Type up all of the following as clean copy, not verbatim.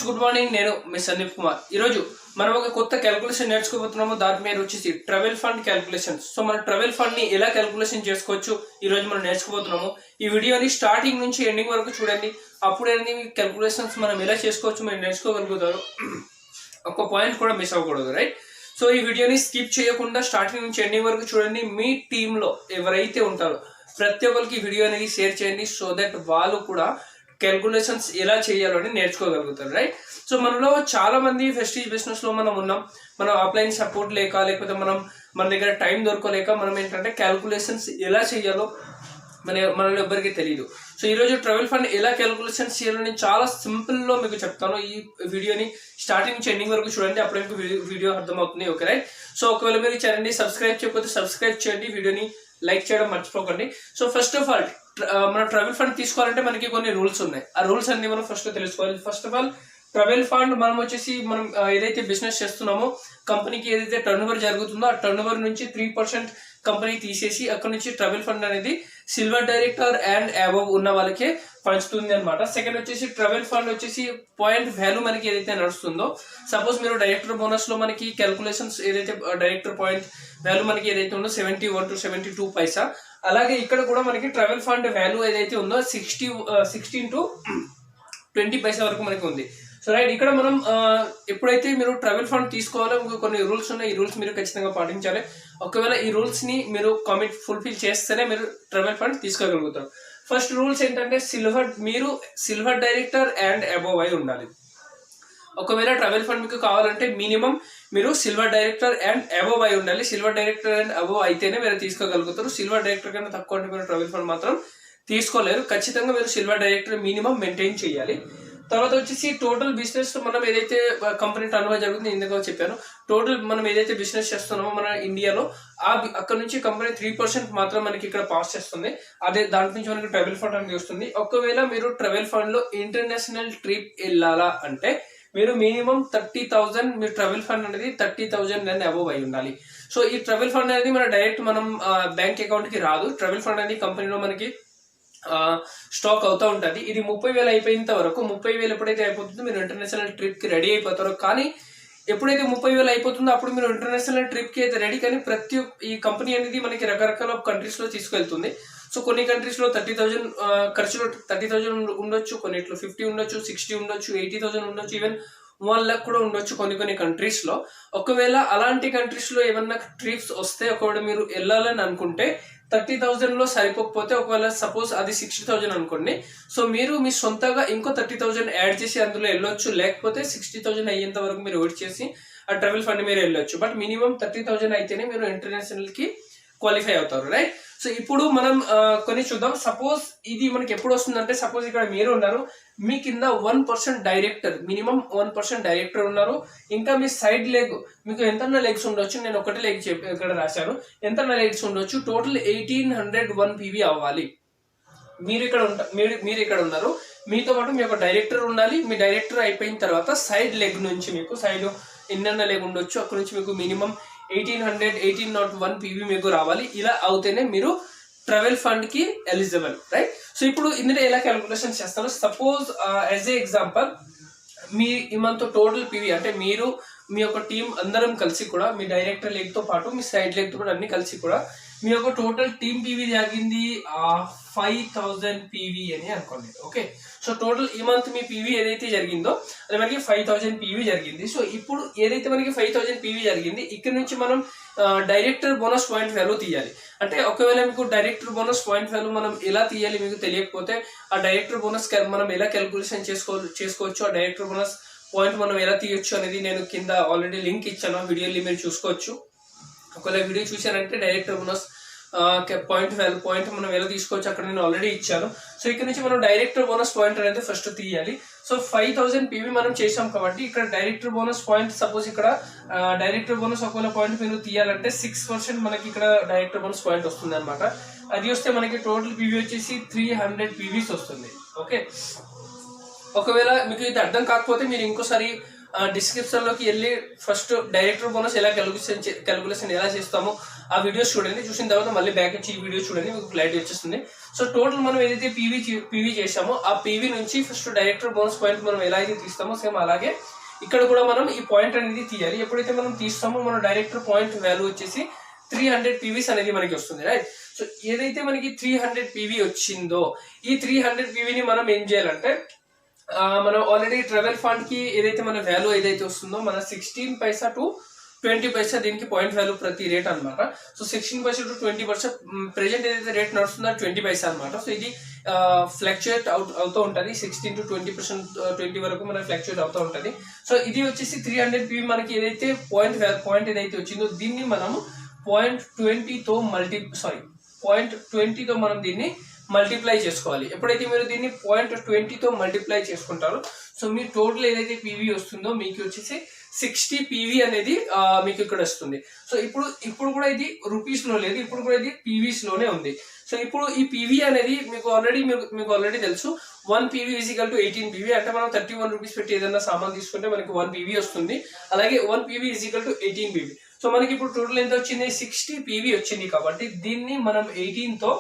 Good morning. నేను మీ సందీప్ కుమార్. ఈరోజు మనం ఒక కొత్త క్యాలిక్యులేషన్ నేర్చుకోబోతున్నాము. దాని పేరు వచ్చేసి ట్రావెల్ ఫండ్ క్యాలిక్యులేషన్. సో మన ట్రావెల్ ఫండ్ ని ఎలా క్యాలిక్యులేషన్ చేసుకోవచ్చు ఈ రోజు మనం నేర్చుకోబోతున్నాము. ఈ వీడియోని స్టార్టింగ్ నుంచి ఎండింగ్ వరకు చూడండి. అప్పుడేంటి క్యాలిక్యులేషన్స్ మనం ఎలా చేసుకోవచ్చు మీరు నేర్చుకోగలుగుతారు. ఒక పాయింట్ కూడా మిస్ అవ్వకూడదు, రైట్? సో ఈ వీడియోని స్కిప్ చేయకుండా స్టార్టింగ్ నుంచి ఎండింగ్ వరకు చూడండి. మీ టీంలో ఎవరైతే ఉంటారో ప్రతి ఒక్కరికి వీడియో అనేది షేర్ చేయండి. సో దట్ వాళ్ళు కూడా క్యాలిక్యులేషన్స్ ఎలా చేయాలో అని నేర్చుకోగలుగుతారు, రైట్? సో మనలో చాలా మంది వెస్టీజ్ బిజినెస్ లో మనం ఉన్నాం. మనం ఆఫ్లైన్ సపోర్ట్ లేక లేకపోతే మన దగ్గర టైం దొరకలేక మనం ఏంటంటే క్యాలిక్యులేషన్స్ ఎలా చేయాలో మనలో ఎవ్వరికి తెలియదు. సో ఈరోజు ట్రావెల్ ఫండ్ ఎలా క్యాలిక్యులేషన్స్ చేయాలని చాలా సింపుల్ లో మీకు చెప్తాను. ఈ వీడియోని స్టార్టింగ్ నుంచి ఎండింగ్ వరకు చూడండి, అప్పుడు మీకు వీడియో అర్థమవుతుంది. Okay, right? సో ఒకవేళ మీరు ఛానల్ని సబ్స్క్రైబ్ చేయకపోతే సబ్స్క్రైబ్ చేయండి, వీడియోని లైక్ చేయడం మర్చిపోకండి. సో ఫస్ట్ ఆఫ్ ఆల్ మనం ట్రావెల్ ఫండ్ తీసుకోవాలంటే మనకి కొన్ని రూల్స్ ఉన్నాయి. ఆ రూల్స్ అన్ని మనం ఫస్ట్ తెలుసుకోవాలి. First of all travel fund మనం వచ్చేసి మనం ఏదైతే బిజినెస్ చేస్తున్నామో కంపెనీకి ఏదైతే టర్న్ ఓవర్ జరుగుతుందో ఆ టర్న్ ఓవర్ నుంచి 3% కంపెనీ తీసేసి అక్కడ నుంచి ట్రావెల్ ఫండ్ అనేది సిల్వర్ డైరెక్టర్ అండ్ అబవ్ ఉన్న వాళ్ళకే పంచుతుంది అనమాట. సెకండ్ వచ్చేసి ట్రావెల్ ఫండ్ వచ్చేసి పాయింట్ వాల్యూ మనకి ఏదైతే నడుస్తుందో, సపోజ్ మీరు డైరెక్టర్ బోనస్ లో మనకి క్యాలిక్యులేషన్స్ ఏదైతే డైరెక్టర్ పాయింట్ వాల్యూ మనకి ఏదైతే ఉందో 71 to 72 పైసా, అలాగే ఇక్కడ కూడా మనకి ట్రావెల్ ఫండ్ వాల్యూ ఏదైతే ఉందో 16 to 20 పైసా వరకు మనకి ఉంది. సో రైట్, ఇక్కడ మనం ఎప్పుడైతే మీరు ట్రావెల్ ఫండ్ తీసుకోవాలో కొన్ని రూల్స్ ఉన్నాయి. ఈ రూల్స్ మీరు ఖచ్చితంగా పాటించాలి. ఒకవేళ ఈ రూల్స్ ని మీరు ఫుల్ఫిల్ చేస్తేనే మీరు ట్రావెల్ ఫండ్ తీసుకోగలుగుతారు. ఫస్ట్ రూల్స్ ఏంటంటే మీరు సిల్వర్ డైరెక్టర్ అండ్ అబోవ్ అయి ఉండాలి. ఒకవేళ ట్రావెల్ ఫండ్ మీకు కావాలంటే మినిమం మీరు సిల్వర్ డైరెక్టర్ అండ్ అబోవ్ అయి ఉండాలి. సిల్వర్ డైరెక్టర్ అండ్ అబోవ్ అయితేనే మీరు తీసుకోగలుగుతారు. సిల్వర్ డైరెక్టర్ కన్నా తక్కువ అంటే మీరు ట్రావెల్ ఫండ్ మాత్రం తీసుకోలేరు. ఖచ్చితంగా మీరు సిల్వర్ డైరెక్టర్ మినిమం మెయింటైన్ చేయాలి. తర్వాత వచ్చేసి టోటల్ బిజినెస్ మనం ఏదైతే కంపెనీ టర్న్ ఓవర్ జరుగుతుంది ఇందులో చెప్పాను. టోటల్ మనం ఏదైతే బిజినెస్ చేస్తున్నామో మన ఇండియాలో అక్కడ నుంచి కంపెనీ 3% మాత్రం మనకి ఇక్కడ పాస్ చేస్తుంది. అదే దాంట్ నుంచి మనకి ట్రావెల్ ఫండ్ అనేది వస్తుంది. ఒకవేళ మీరు ట్రావెల్ ఫండ్ లో ఇంటర్నేషనల్ ట్రిప్ వెళ్ళాలా అంటే మీరు మినిమం 30,000 మీ ట్రావెల్ ఫండ్ అనేది 30,000 అండ్ అబోవ్ అయి ఉండాలి. సో ఈ ట్రావెల్ ఫండ్ అనేది మన డైరెక్ట్ మనం బ్యాంక్ అకౌంట్ కి రాదు. ట్రావెల్ ఫండ్ అనేది కంపెనీలో మనకి స్టాక్ అవుతూ ఉంటుంది. ఇది 30,000 అయిపోయేంత వరకు 30,000 ఎప్పుడైతే అయిపోతుందో మీరు ఇంటర్నేషనల్ ట్రిప్ కి రెడీ అయిపోతారు. కానీ ఎప్పుడైతే 30,000 అయిపోతుందో అప్పుడు మీరు ఇంటర్నేషనల్ ట్రిప్ కి అయితే రెడీ, కానీ ఈ కంపెనీ అనేది మనకి రకరకాల కంట్రీస్ లో తీసుకెళ్తుంది. సో కొన్ని కంట్రీస్ లో 30,000 ఖర్చులో 30,000 ఉండొచ్చు, కొన్నిట్లో 50 ఉండొచ్చు, 60 ఉండొచ్చు, 80,000 ఉండొచ్చు, ఈవెన్ 1 lakh కూడా ఉండొచ్చు కొన్ని కంట్రీస్ లో. ఒకవేళ అలాంటి కంట్రీస్ లో ఏమన్నా ట్రిప్స్ వస్తే ఒకవేళ మీరు వెళ్ళాలని అనుకుంటే 30,000 లో సరిపోకపోతే ఒకవేళ సపోజ్ అది 60,000 అనుకోండి, సో మీరు మీ సొంతగా ఇంకో 30,000 యాడ్ చేసి అందులో వెళ్ళొచ్చు. లేకపోతే 60,000 అయ్యేంత వరకు మీరు వెయిట్ చేసి ఆ ట్రావెల్ ఫండ్ మీరు వెళ్ళొచ్చు. బట్ మినిమం 30,000 అయితేనే మీరు ఇంటర్నేషనల్ కి క్వాలిఫై అవుతారు, రైట్? సో ఇప్పుడు మనం కొన్ని చూద్దాం. సపోజ్ ఇది మనకి ఎప్పుడు వస్తుందంటే, సపోజ్ ఇక్కడ మీరు ఉన్నారు, మీ కింద 1% డైరెక్టర్, మినిమం 1% డైరెక్టర్ ఉన్నారు. ఇంకా మీ సైడ్ లెగ్ మీకు ఎంత లెగ్స్ ఉండొచ్చు, నేను ఒకటి లెగ్ ఇక్కడ రాశాను, ఎంత లెగ్స్ ఉండొచ్చు. టోటల్ 1801 PV అవ్వాలి. మీరు ఇక్కడ ఉన్నారు, మీతో పాటు మీ యొక్క డైరెక్టర్ ఉండాలి. మీ డైరెక్టర్ అయిపోయిన తర్వాత సైడ్ లెగ్ నుంచి మీకు సైడ్ ఎన్న లెగ్ ఉండొచ్చు, అక్కడ నుంచి మీకు మినిమం 1801 PV మీకు రావాలి. ఇలా అవుతేనే మీరు ట్రావెల్ ఫండ్ కి ఎలిజిబుల్, రైట్? సో ఇప్పుడు ఇందులో ఎలా క్యాలిక్యులేషన్ చేస్తాను. Suppose as a example me month total PV అంటే మీరు మీ యొక్క టీం అందరం కలిసి కూడా మీ డైరెక్టర్ లెగ్ తో పాటు మీ సైడ్ లెగ్ తో కూడా అన్ని కలిసి కూడా మీ యొక్క టోటల్ టీమ్ PV జరిగింది 5,000 PV అని అనుకోండి. ఓకే, సో టోటల్ ఈ మంత్ మీ PV ఏదైతే జరిగిందో అది మనకి 5,000 PV జరిగింది. సో ఇప్పుడు ఏదైతే మనకి 5,000 PV జరిగింది, ఇక్కడ నుంచి మనం డైరెక్టర్ బోనస్ పాయింట్ వాల్యూ తీయాలి. అంటే ఒకవేళ మీకు డైరెక్టర్ బోనస్ పాయింట్ వాల్యూ మనం ఎలా తీయాలి మీకు తెలియకపోతే ఆ డైరెక్టర్ బోనస్ మనం ఎలా క్యాలిక్యులేషన్ చేసుకోవచ్చు, ఆ డైరెక్టర్ బోనస్ పాయింట్ మనం ఎలా తీయొచ్చు అనేది నేను కింద ఆల్రెడీ లింక్ ఇచ్చాను. ఆ వీడియోని మీరు చూసుకోవచ్చు. ఒకవేళ వీడియో చూసారంటే డైరెక్టర్ బోనస్ పాయింట్ మనం ఎలా తీసుకోవచ్చు అక్కడ నేను ఆల్రెడీ ఇచ్చాను. సో ఇక్కడ నుంచి మనం డైరెక్టర్ బోనస్ పాయింట్ అనేది ఫస్ట్ తీయాలి. సో 5,000 PV మనం చేసాం కాబట్టి ఇక్కడ డైరెక్టర్ బోనస్ పాయింట్, సపోజ్ ఇక్కడ డైరెక్టర్ బోనస్ ఒకవేళ పాయింట్ మీరు తీయాలంటే 6% మనకి ఇక్కడ డైరెక్టర్ బోనస్ పాయింట్ వస్తుంది అనమాట. అది వస్తే మనకి టోటల్ PV వచ్చేసి 300 PVs వస్తుంది. ఓకే, ఒకవేళ మీకు ఇది అర్థం కాకపోతే మీరు ఇంకోసారి డిస్క్రిప్షన్లోకి వెళ్ళి ఫస్ట్ డైరెక్టర్ బోనస్ ఎలా క్యాలిక్యులేషన్ ఎలా చేస్తామో ఆ వీడియోస్ చూడండి. చూసిన తర్వాత మళ్ళీ బ్యాక్ వచ్చి ఈ వీడియో చూడండి, మీకు క్లారిటీ వచ్చేస్తుంది. సో టోటల్ మనం ఏదైతే పీవీ చేసామో ఆ పీవీ నుంచి ఫస్ట్ డైరెక్టర్ బోనస్ పాయింట్ మనం ఎలా అయితే తీస్తామో సేమ్ అలాగే ఇక్కడ కూడా మనం ఈ పాయింట్ అనేది తీయాలి. ఎప్పుడైతే మనం తీస్తామో మన డైరెక్టర్ పాయింట్ వాల్యూ వచ్చేసి 300 పీవీస్ అనేది మనకి వస్తుంది, రైట్. సో ఏదైతే మనకి 300 పీవీ వచ్చిందో ఈ 300 పీవీని మనం ఏం చేయాలంటే మనం ఆల్రెడీ ట్రావెల్ ఫండ్ కి ఏదైతే మన వాల్యూ ఏదైతే వస్తుందో మన 16 పైసా టు 20 పైసా దీనికి పాయింట్ వాల్యూ ప్రతి రేట్ అనమాట. So 16 Paisa to 20 Paisa present ఏదైతే రేట్ నడుస్తుందో 20 పైసా అనమాట. సో ఇది ఫ్లక్చుయేట్ అవుతూ ఉంటుంది, 16 to 20% వరకు మనకి ఫ్లక్చుయేట్ అవుతూ ఉంటుంది. సో ఇది వచ్చేసి 300 పీవీ మనకి ఏదైతే పాయింట్ ఏదైతే వచ్చిందో దీన్ని మనము పాయింట్ 20తో మనం దీన్ని మల్టిప్లై చేసుకోవాలి. ఎప్పుడైతే మీరు దీన్ని పాయింట్ 20తో మల్టిప్లై చేసుకుంటారో సో మీ టోటల్ ఏదైతే పీవీ వస్తుందో మీకు వచ్చేసి 60 పీవీ అనేది మీకు ఇక్కడ వస్తుంది. సో ఇప్పుడు కూడా ఇది రూపీస్ లో లేదు, ఇప్పుడు కూడా ఇది పీవీస్ లోనే ఉంది. సో ఇప్పుడు ఈ పీవీ అనేది మీకు ఆల్రెడీ తెలుసు, 1 పీవీ ఈజికల్ టు 18 పీవీ. అంటే మనం 31 రూపీస్ పెట్టి ఏదైనా సామాన్ తీసుకుంటే మనకి 1 పీవీ వస్తుంది. అలాగే 1 పీవీ ఈజికల్ టు 18 పీవీ. సో మనకి ఇప్పుడు టోటల్ ఎంత వచ్చింది, 60 పీవీ వచ్చింది. కాబట్టి దీన్ని మనం 18తో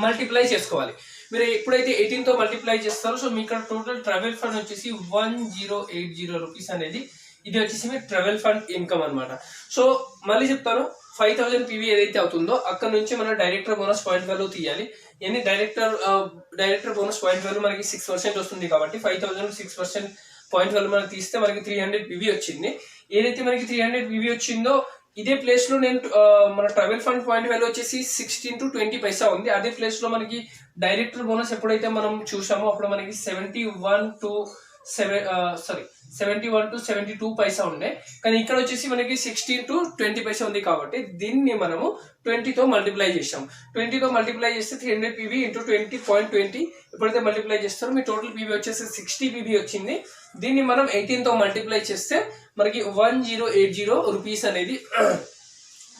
మల్టిప్లై చేసుకోవాలి. మీరు ఎప్పుడైతే 18తో మల్టిప్లై చేస్తారో సో మీ ఇక్కడ టోటల్ ట్రావెల్ ఫండ్ వచ్చేసి 1080 రూపీస్ అనేది ఇది వచ్చేసి మీ ట్రావెల్ ఫండ్ ఇన్కమ్ అనమాట. సో మళ్ళీ చెప్తాను, 5000 పీవీ ఏదైతే అవుతుందో అక్కడ నుంచి మనం డైరెక్టర్ బోనస్ పాయింట్ వాల్యూ తీయాలి. ఎన్ని డైరెక్టర్ బోనస్ పాయింట్ వాల్యూ మనకి 6% వస్తుంది. కాబట్టి 5000 6% పాయింట్ వాల్యూ మనం తీస్తే మనకి 300 పీవీ వచ్చింది. ఏదైతే మనకి 300 పీవీ వచ్చిందో ఇదే ప్లేస్ లో నేను మన ట్రావెల్ ఫండ్ పాయింట్ వాల్యూ వచ్చేసి 16 to 20 పైసా ఉంది. అదే ప్లేస్ లో మనకి డైరెక్టర్ బోనస్ ఎప్పుడైతే మనం చూసామో అప్పుడు మనకి 71 to 72 పైసా ఉండే. కానీ ఇక్కడ వచ్చేసి మనకి 16 to 20 పైసా ఉంది. కాబట్టి దీన్ని మనము 20తో మల్టిప్లై చేసాం. 20తో మల్టిప్లై చేస్తే 300 పీవీ ఇంటూ 20.20 ఎప్పుడైతే మల్టిప్లై చేస్తారో మీ టోటల్ పీవీ వచ్చేసి 60 పీవీ వచ్చింది. దీన్ని మనం 18తో మల్టిప్లై చేస్తే మనకి 1080 రూపీస్ అనేది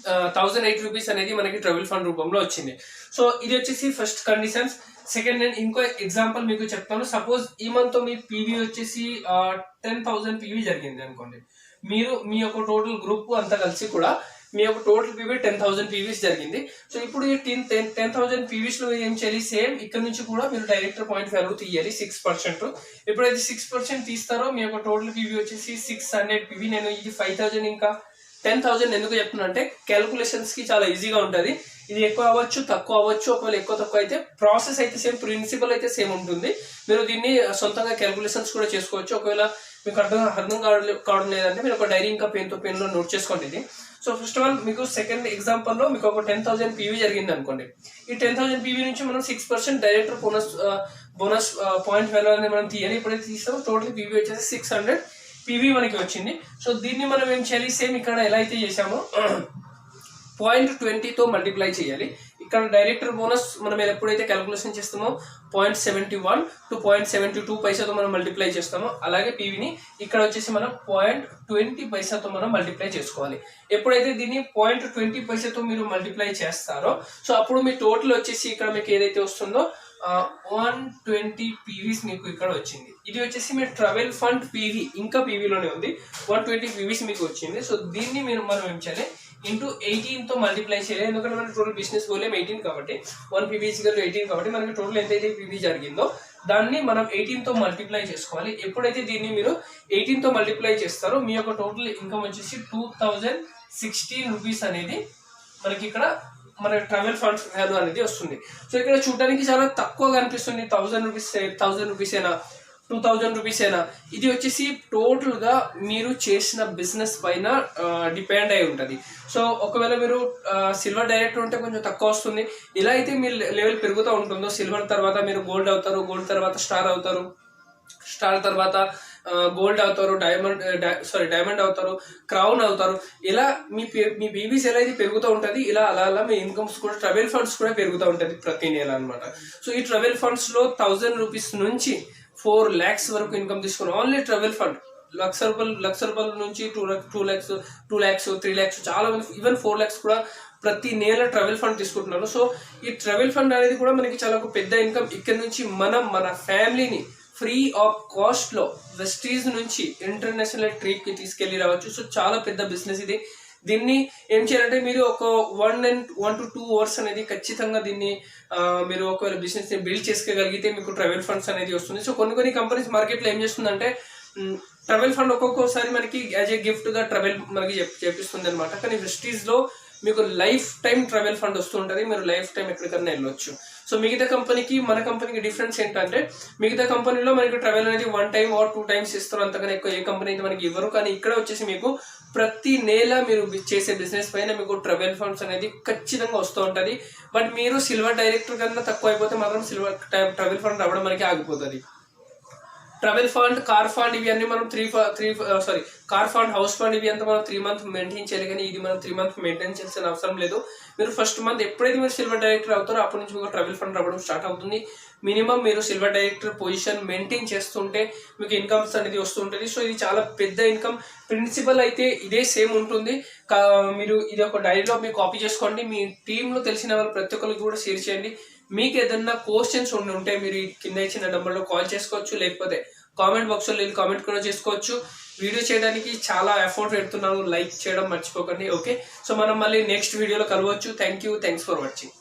1008 రూపీస్ అనేది మనకి ట్రావెల్ ఫండ్ రూపంలో వచ్చింది. సో ఇది వచ్చేసి ఫస్ట్ కండిషన్స్. సెకండ్ నేను ఇంకో ఎగ్జాంపుల్ మీకు చెప్తాను. సపోజ్ ఈ మంత్ మీ పీవీ వచ్చేసి 10,000 పీవీ జరిగింది అనుకోండి. మీరు మీ యొక్క టోటల్ గ్రూప్ అంతా కలిసి కూడా మీ యొక్క టోటల్ పీవీ 10,000 పీవీస్ జరిగింది. సో ఇప్పుడు ఈ 10,000 పీవీస్ లో ఏం చేయాలి, సేమ్ ఇక్కడ నుంచి కూడా మీరు డైరెక్టర్ పాయింట్ వాల్యూ తీయాలి 6%. ఎప్పుడైతే 6% తీస్తారో మీ యొక్క టోటల్ పీవీ వచ్చేసి 600 పీవీ. నేను ఇది 5,000 ఇంకా 10,000 ఎందుకు చెప్తున్నా అంటే క్యాల్కులేషన్స్ కి చాలా ఈజీగా ఉంటుంది. ఇది ఎక్కువ అవ్వచ్చు, తక్కువ అవ్వచ్చు. ఒకవేళ ఎక్కువ తక్కువ అయితే ప్రాసెస్ అయితే సేమ్, ప్రిన్సిపల్ అయితే సేమ్ ఉంటుంది. మీరు దీన్ని సొంతంగా క్యాల్కులేషన్స్ కూడా చేసుకోవచ్చు. ఒకవేళ మీకు అర్థం కావడం లేదంటే మీరు ఒక డైరీ ఇంకా పెన్లో నోట్ చేసుకోండి ఇది. సో ఫస్ట్ ఆఫ్ ఆల్ మీకు సెకండ్ ఎగ్జాంపుల్ లో మీకు ఒక 10,000 పీవీ జరిగింది అనుకోండి. ఈ 10,000 పీవీ నుంచి మనం 6% డైరెక్టర్ బోనస్ పాయింట్ వాల్యూ అనేది మనం తీయాలి. ఎప్పుడైతే తీస్తామో టోటల్ పీవీ వచ్చేసి 600 పీవీ మనకి వచ్చింది. సో దీన్ని మనం ఏం చేయాలి, సేమ్ ఇక్కడ ఎలా అయితే చేసామో 0.20తో మల్టిప్లై చేయాలి. ఇక్కడ డైరెక్టర్ బోనస్ మనం ఎప్పుడైతే క్యాల్కులేషన్ చేస్తామో 0.71 to 0.72 పైసాతో మనం మల్టిప్లై చేస్తామో అలాగే పీవీని ఇక్కడ వచ్చేసి మనం 0.20 పైసాతో మనం మల్టిప్లై చేసుకోవాలి. ఎప్పుడైతే దీన్ని 0.20 పైసాతో మీరు మల్టిప్లై చేస్తారో సో అప్పుడు మీ టోటల్ వచ్చేసి ఇక్కడ మీకు ఏదైతే వస్తుందో 120 పీవీస్ మీకు ఇక్కడ వచ్చింది. ఇది వచ్చేసి మీ ట్రావెల్ ఫండ్ పీవీ, ఇంకా పీవీలోనే ఉంది. 120 పీవీస్ మీకు వచ్చింది. సో దీన్ని మనం ఏం చేయాలి, ఇంటూ 18తో మల్టిప్లై చేయాలి. ఎందుకంటే మనకి టోటల్ బిజినెస్ గోల్ 18 కాబట్టి 1 పీవీ ఈక్వల్ టు 18 కాబట్టి మనకి టోటల్ ఎంతైతే పీవీ జరిగిందో దాన్ని మనం 18తో మల్టిప్లై చేసుకోవాలి. ఎప్పుడైతే దీన్ని మీరు 18తో మల్టిప్లై చేస్తారో మీ యొక్క టోటల్ ఇన్కమ్ వచ్చేసి 2016 రూపీస్ అనేది మనకి ఇక్కడ మన ట్రావెల్ ఫండ్స్ వాల్యూ అనేది వస్తుంది. సో ఇక్కడ చూడడానికి చాలా తక్కువగా అనిపిస్తుంది, 1000 రూపీస్ అయినా 2000 రూపీస్ అయినా. ఇది వచ్చేసి టోటల్ గా మీరు చేసిన బిజినెస్ పైన డిపెండ్ అయి ఉంటుంది. సో ఒకవేళ మీరు సిల్వర్ డైరెక్టర్ ఉంటే కొంచెం తక్కువ వస్తుంది. ఇలా అయితే మీ లెవెల్ పెరుగుతూ ఉంటుందో సిల్వర్ తర్వాత మీరు గోల్డ్ అవుతారు, గోల్డ్ తర్వాత స్టార్ అవుతారు, స్టార్ తర్వాత గోల్డ్ అవుతారు, డైమండ్ అవుతారు, క్రౌన్ అవుతారు. ఇలా మీ బీబీస్ ఎలా అయితే పెరుగుతూ ఉంటుంది ఇలా అలా మీ ఇన్కమ్స్ కూడా ట్రావెల్ ఫండ్స్ కూడా పెరుగుతూ ఉంటుంది ప్రతి నెల అనమాట. సో ఈ ట్రావెల్ ఫండ్స్ లో 1000 రూపీస్ నుంచి 4 lakhs వరకు ఇన్కమ్ తీసుకున్నాం. ఓన్లీ ట్రావెల్ ఫండ్ లక్ష రూపాయల నుంచి 2 lakhs 3 lakhs చాలా మంది ఈవెన్ 4 lakhs కూడా ప్రతి నెల ట్రావెల్ ఫండ్ తీసుకుంటున్నారు. సో ఈ ట్రావెల్ ఫండ్ అనేది కూడా మనకి చాలా పెద్ద ఇన్కమ్. ఇక్కడ నుంచి మనం మన ఫ్యామిలీని ఫ్రీ ఆఫ్ కాస్ట్లో వెస్టీజ్ నుంచి ఇంటర్నేషనల్ ట్రిప్కి తీసుకెళ్ళి రావచ్చు. సో చాలా పెద్ద బిజినెస్ ఇది. దీన్ని ఏం చేయాలంటే మీరు ఒక 1 to 2 అవర్స్ అనేది ఖచ్చితంగా దీన్ని మీరు ఒకవేళ బిజినెస్ని బిల్డ్ చేసుకోగలిగితే మీకు ట్రావెల్ ఫండ్స్ అనేది వస్తుంది. సో కొన్ని కంపెనీస్ మార్కెట్లో ఏం చేస్తుందంటే ట్రావెల్ ఫండ్ ఒక్కొక్కసారి మనకి యాజ్ ఏ గిఫ్ట్గా ట్రావెల్ మనకి చేపిస్తుంది అనమాట. కానీ వెస్టీజ్లో మీకు లైఫ్ టైం ట్రావెల్ ఫండ్ వస్తుంటుంది, మీరు లైఫ్ టైం ఎక్కడికన్నా వెళ్ళొచ్చు. సో మిగతా కంపెనీకి మన కంపెనీకి డిఫరెన్స్ ఏంటంటే మిగతా కంపెనీలో మనకి ట్రావెల్ అనేది 1 time or 2 times ఇస్తారు, అంతకన్నా ఎక్కువ ఏ కంపెనీ అయితే మనకి ఇవ్వరు. కానీ ఇక్కడ వచ్చేసి మీకు ప్రతి నెల మీరు చేసే బిజినెస్ పైన మీకు ట్రావెల్ ఫండ్స్ అనేది ఖచ్చితంగా వస్తూ ఉంటుంది. బట్ మీరు సిల్వర్ డైరెక్టర్ కన్నా తక్కువ అయిపోతే మాత్రం సిల్వర్ ట్రావెల్ ఫండ్ రావడం మనకి ఆగిపోతుంది. ట్రావెల్ ఫండ్, కార్ ఫండ్ ఇవి అన్ని మనం కార్ ఫండ్, హౌస్ ఫండ్ ఇవి అంతా మనం 3 months మెయింటైన్ చేయాలి. కానీ ఇది మనం 3 months మెయింటైన్ చేయాల్సిన అవసరం లేదు. మీరు ఫస్ట్ మంత్ ఎప్పుడైతే మీరు సిల్వర్ డైరెక్టర్ అవుతారో అప్పటి నుంచి మీకు ట్రావెల్ ఫండ్ రావడం స్టార్ట్ అవుతుంది. మినిమం మీరు సిల్వర్ డైరెక్టర్ పొజిషన్ మెయింటైన్ చేస్తుంటే మీకు ఇన్కమ్స్ అనేది వస్తుంటుంది. సో ఇది చాలా పెద్ద ఇన్కమ్. ప్రిన్సిపల్ అయితే ఇదే సేమ్ ఉంటుంది. మీరు ఇది ఒక డైరీలో మీరు కాపీ చేసుకోండి, మీ టీంలో తెలిసిన వాళ్ళు ప్రతి ఒక్కరికి కూడా షేర్ చేయండి. మీకు ఏదన్నా క్వశ్చన్స్ ఉంటే మీరు కింద ఇచ్చిన నెంబర్లో కాల్ చేసుకోవచ్చు, లేకపోతే కామెంట్ బాక్స్లో వెళ్ళి కామెంట్ కూడా చేసుకోవచ్చు. వీడియో చేయడానికి చాలా ఎఫర్ట్ పెడుతున్నాను, లైక్ చేయడం మర్చిపోకండి. ఓకే, సో మనం మళ్ళీ నెక్స్ట్ వీడియోలో కలవచ్చు. Thanks for watching.